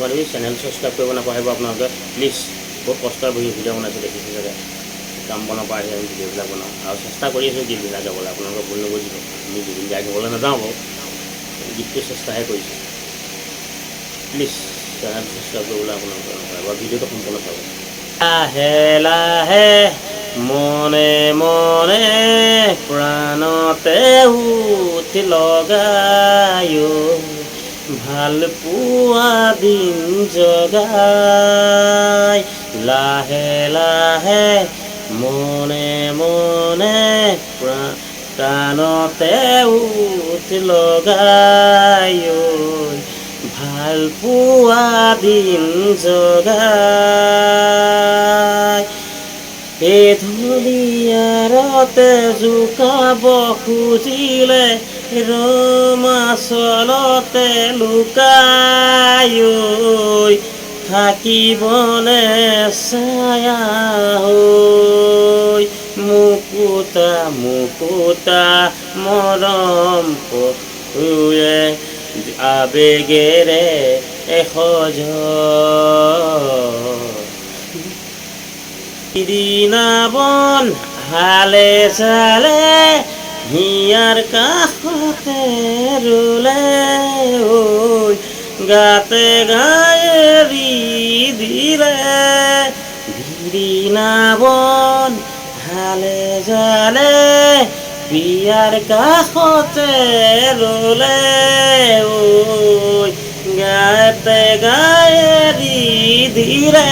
বান্ধৱী channel subscribe কৰিব নাপাহৰিব আপোনালোকে প্লিজ। বহুত কষ্টৰে বহি ভিডিঅ' বনাইছোঁ দেখিছোঁ চাগে, কাম বনাব পৰা আহি আমি ভিডিঅ'বিলাক বনাওঁ আৰু চেষ্টা কৰি আছোঁ গীত গাই গাবলৈ। আপোনালোকে ভুল নবুজিব, আমি গীত গাই গাবলৈ নাযাওঁ বাৰু, গীতটো চেষ্টাহে কৰিছোঁ। প্লিজ চেনেল ছাবস্ক্ৰাইব কৰিবলৈ আপোনালোকে নাপাহৰিব, ভিডিঅ'টো সম্পূৰ্ণ চাব। লাহে লাহে মনে মনে প্ৰাণতে উঠি লগায় ভাল পোৱা দিন জগাই। লাহে লাহে মনে মনে প্ৰাণতে উঠি লগায় ভাল পোৱা দিন জগাই। এই ধুলিয়াৰতে জোকাব খুজিলে ৰমাচলতে লুকাই থাকিবনে ছায়া হৈ মুকুতা মুকুতা মৰম কৰোৱে আবেগেৰে এসজ দিনাবন হালে চালে হিয়াৰ কাষতে ৰুলে গাতে গায়েৰি দিলে দিনাবন হালে জালে বিয়াৰ কাষতে ৰুলে গাতে গায়েৰি দিলে